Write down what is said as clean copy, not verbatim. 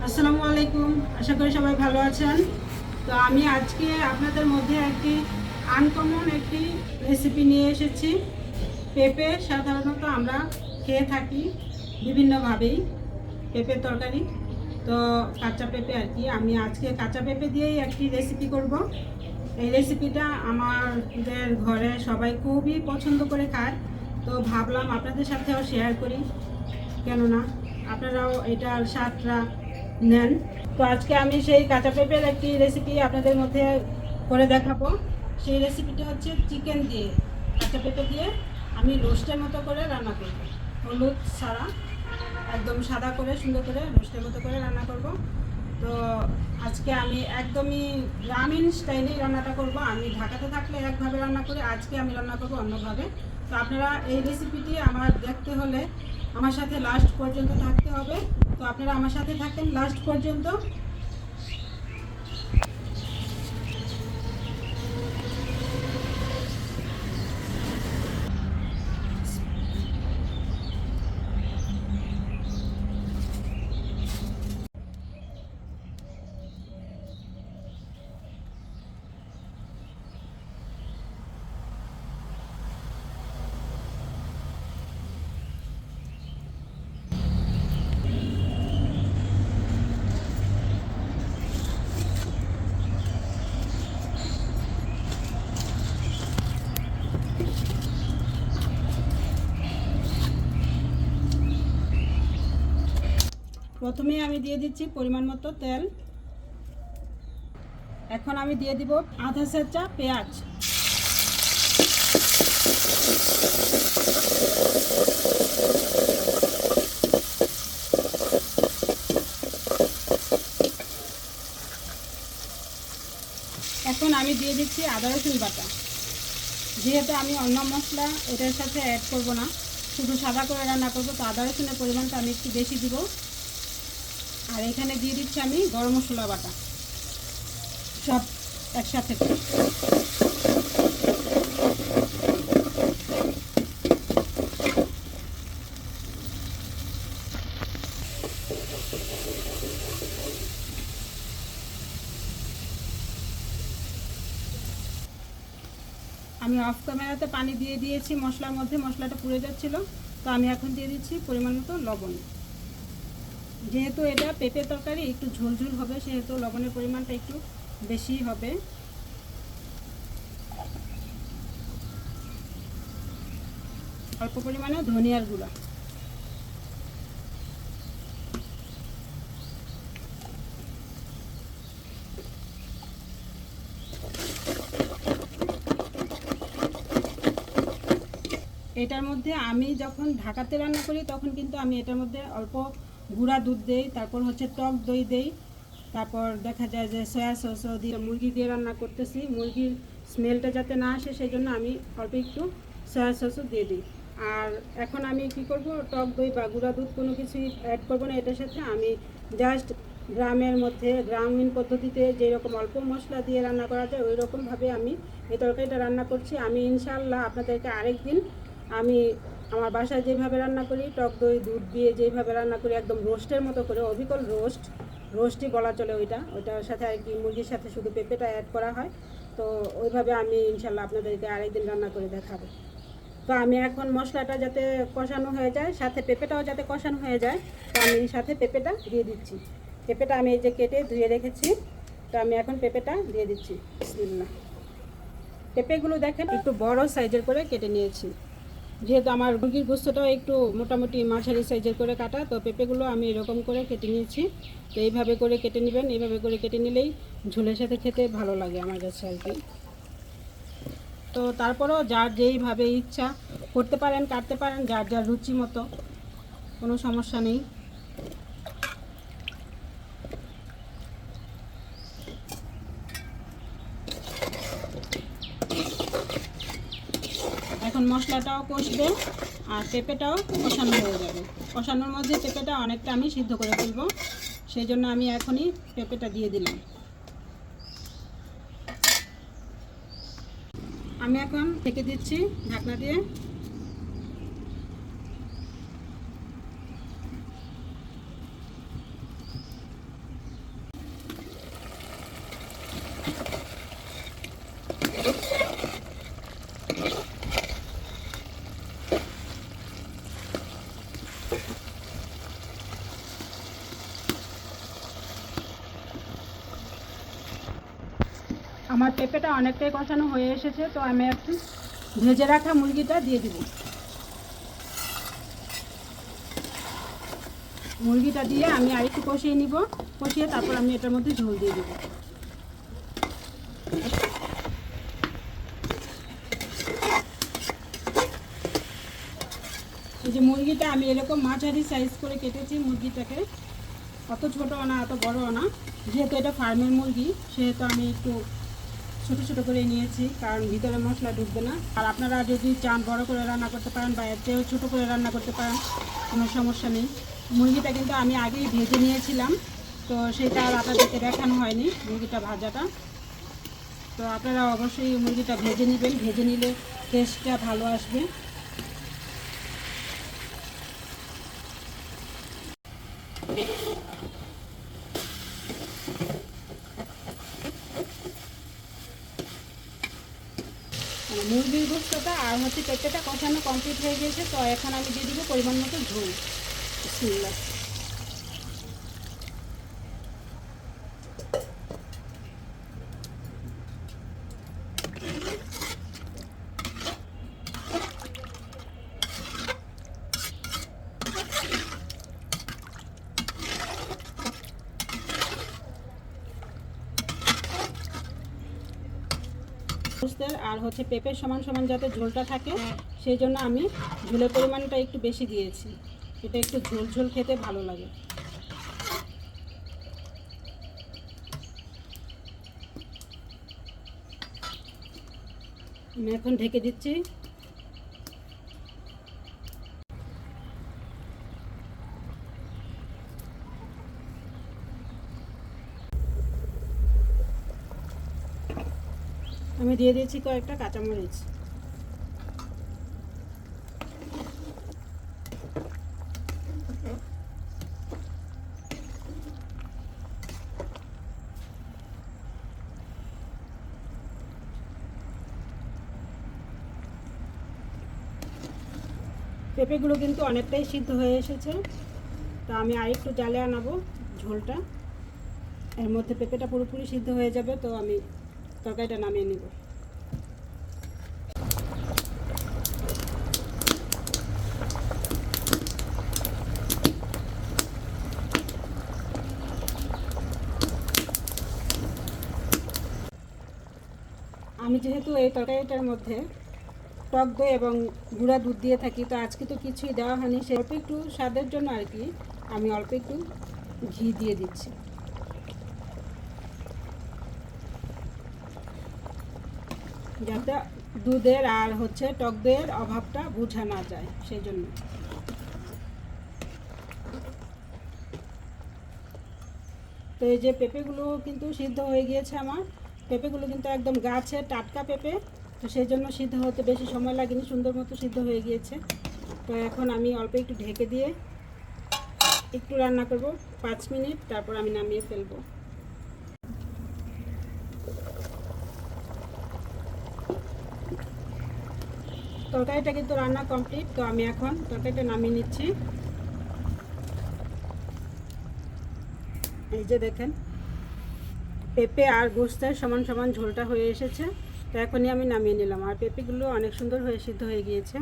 আসসালামু আলাইকুম। আশা করি সবাই ভালো আছেন। তো আমি আজকে আপনাদের মধ্যে একটি আনকমন একটি রেসিপি নিয়ে এসেছি। পেঁপে সাধারণত আমরা খেয়ে থাকি বিভিন্নভাবেই, পেঁপের তরকারি। তো কাঁচা পেঁপে আর কি, আমি আজকে কাঁচা পেঁপে দিয়েই একটি রেসিপি করব। এই রেসিপিটা আমাদের ঘরে সবাই খুবই পছন্দ করে খায়, তো ভাবলাম আপনাদের সাথেও শেয়ার করি, কেননা আপনারাও এটার স্বাদটা নেন। তো আজকে আমি সেই কাঁচা পেঁপের একটি রেসিপি আপনাদের মধ্যে করে দেখাবো। সেই রেসিপিটা হচ্ছে চিকেন দিয়ে, কাঁচা পেঁপে দিয়ে আমি রোস্টের মতো করে রান্না করব। হলুদ ছাড়া একদম সাদা করে সুন্দর করে রোস্টের মতো করে রান্না করব। তো আজকে আমি একদমই গ্রামীণ স্টাইলেই রান্নাটা করব। আমি ঢাকাতে থাকলে একভাবে রান্না করি, আজকে আমি রান্না করব অন্যভাবে। তো আপনারা এই রেসিপিটি আমার দেখতে হলে আমার সাথে লাস্ট পর্যন্ত থাকতে হবে। তো আপনারা আমার সাথে থাকেন লাস্ট পর্যন্ত। প্রথমেই আমি দিয়ে দিচ্ছি পরিমাণ মতো তেল। এখন আমি দিয়ে দিব আধা চামচা পেঁয়াজ। এখন আমি দিয়ে দিচ্ছি আদা রসুন বাটা। যেহেতু আমি অন্য মশলা এটার সাথে অ্যাড করব না, শুধু সাদা করে রান্না করব, তো আদা রসুনের পরিমাণটা আমি একটু বেশি দিব। আর এখানে দিয়ে দিচ্ছি আমি গরম মশলা বাটা, সব একসাথে। আমি অফ ক্যামেরাতে পানি দিয়ে দিয়েছি মশলার মধ্যে, মশলাটা পুড়ে যাচ্ছিল। তো আমি এখন দিয়ে দিচ্ছি পরিমাণ মতো লবণ। যেহেতু এটা পেঁপে তরকারি একটু ঝোলঝোল হবে, সেহেতু লবণের পরিমাণটা একটু বেশি হবে। অল্প পরিমাণে ধনিয়ার গুঁড়া। এটার মধ্যে আমি যখন ঢাকাতে রান্না করি তখন কিন্তু আমি এটার মধ্যে অল্প গুঁড়া দুধ দেই, তারপর হচ্ছে টক দই দেই, তারপর দেখা যায় যে সয়া সসও দিয়ে। মুরগি দিয়ে রান্না করতেছি, মুরগির স্মেলটা যাতে না আসে সেই জন্য আমি অল্প একটু সয়া সসও দিয়ে দিই। আর এখন আমি কি করব, টক দই বা গুঁড়া দুধ কোনো কিছুই অ্যাড করবো না এটার সাথে। আমি জাস্ট গ্রামের মধ্যে গ্রামীণ পদ্ধতিতে যেরকম অল্প মশলা দিয়ে রান্না করা যায় ওই রকমভাবে আমি এই তরকারিটা রান্না করছি। আমি ইনশাআল্লাহ আপনাদেরকে আরেকদিন আমি আমার বাসায় যেভাবে রান্না করি, টক দই দুধ দিয়ে যেভাবে রান্না করি একদম রোস্টের মতো করে, অবিকল রোস্টই বলা চলে ওইটার সাথে আর কি মুরগির সাথে শুধু পেঁপেটা অ্যাড করা হয়। তো ওইভাবে আমি ইনশাল্লাহ আপনাদেরকে আরেকদিন রান্না করে দেখাবো। তো আমি এখন মশলাটা যাতে কষানো হয়ে যায়, সাথে পেঁপেটাও যাতে কষানো হয়ে যায়, তো আমি সাথে পেঁপেটা দিয়ে দিচ্ছি। পেঁপেটা আমি এই যে কেটে ধুয়ে রেখেছি, তো আমি এখন পেঁপেটা দিয়ে দিচ্ছি। বিসমিল্লাহ। পেঁপেগুলো দেখেন একটু বড় সাইজের করে কেটে নিয়েছি, যেহেতু আমার মুরগির গোস্তটাও একটু মোটামুটি মাঝারি সাইজের করে কাটা, তো পেঁপেগুলো আমি এরকম করে কেটে নিয়েছি। তো এইভাবে করে কেটে নেবেন, এইভাবে করে কেটে নিলেই ঝোলের সাথে খেতে ভালো লাগে আমার কাছে আর কি। তো তারপরেও যার যেইভাবে ইচ্ছা করতে পারেন, কাটতে পারেন, যার যার রুচি মতো, কোনো সমস্যা নেই। এখন মশলাটাও কষবে আর পেঁপেটাও কষানো হয়ে যাবে। কষানোর মধ্যে পেঁপেটা অনেকটা আমি সিদ্ধ করে ফেলবো, সেই জন্য আমি এখনই পেঁপেটা দিয়ে দিলাম। আমি এখন ঢেকে দিচ্ছি ঢাকনা দিয়ে। আমার পেঁপেটা অনেকটাই কষানো হয়ে এসেছে, তো আমি একটু ভেজে রাখা মুরগিটা দিয়ে দিব। মুরগিটা দিয়ে আমি আরেকটু কষিয়ে নিব, কষিয়ে তারপর আমি এটার মধ্যে ঝোল দিয়ে দেব। এই যে মুরগিটা আমি এরকম মাঝারি সাইজ করে কেটেছি মুরগিটাকে, অত ছোটো না অত বড়ও না, যেহেতু এটা ফার্মের মুরগি সেহেতু আমি একটু ছোটো ছোটো করে নিয়েছি, কারণ ভিতরে মশলা ঢুকবে না। আর আপনারা যদি চান বড় করে রান্না করতে পারেন বা এর চেয়েও ছোটো করে রান্না করতে পারেন, কোনো সমস্যা নেই। মুরগিটা কিন্তু আমি আগেই ভেজে নিয়েছিলাম, তো সেটা আর আপনাদেরকে দেখানো হয়নি মুরগিটা ভাজাটা। তো আপনারা অবশ্যই মুরগিটা ভেজে নেবেন, ভেজে নিলে টেস্টটা ভালো আসবে। মুরগির গোস্তটা আর হচ্ছে পেঁপেটা কষানো কমপ্লিট হয়ে গিয়েছে, তো এখন আমি দিয়ে দিব পরিমাণ মতো ঝোল। বিসমিল্লাহ। আর হচ্ছে পেঁপের সমান সমান যাতে ঝোলটা থাকে, সেই জন্য আমি ঝোলের পরিমাণটা একটু বেশি দিয়েছি। এটা একটু ঝোল ঝোল খেতে ভালো লাগে। আমি এখন ঢেকে দিচ্ছি। আমি দিয়ে দিয়েছি কয়েকটা কাঁচামরিচ। পেঁপেগুলো কিন্তু অনেকটাই সিদ্ধ হয়ে এসেছে, তা আমি আরেকটু জালে আনাবো ঝোলটা। এর মধ্যে পেঁপেটা পুরোপুরি সিদ্ধ হয়ে যাবে, তো আমি তরকারিটা নামিয়ে নেব। আমি যেহেতু এই তরকারিটার মধ্যে টক দই এবং গুঁড়া দুধ দিয়ে থাকি, তো আজকে তো কিছুই দেওয়া হয়নি, সে অল্প একটু স্বাদের জন্য আর কি আমি অল্প একটু ঘি দিয়ে দিচ্ছি, যাতে দুধের আর হচ্ছে টক দইয়ের অভাবটা বোঝা না যায়, সেই জন্য। তো এই যে পেঁপেগুলো কিন্তু সিদ্ধ হয়ে গিয়েছে আমার। পেঁপেগুলো কিন্তু একদম গাছে টাটকা পেঁপে, তো সেই জন্য সিদ্ধ হতে বেশি সময় লাগেনি, সুন্দর মতো সিদ্ধ হয়ে গিয়েছে। তো এখন আমি অল্প একটু ঢেকে দিয়ে একটু রান্না করব 5 মিনিট, তারপর আমি নামিয়ে ফেলবো। তরকারিটা কিন্তু রান্না কমপ্লিট, তো আমি এখন তরকারিটা নামিয়ে নিচ্ছি। এই যে দেখেন পেঁপে আর গোস্তের সমান সমান ঝোলটা হয়ে এসেছে, তো এখনই আমি নামিয়ে নিলাম। আর পেঁপেগুলো অনেক সুন্দর হয়ে সিদ্ধ হয়ে গিয়েছে।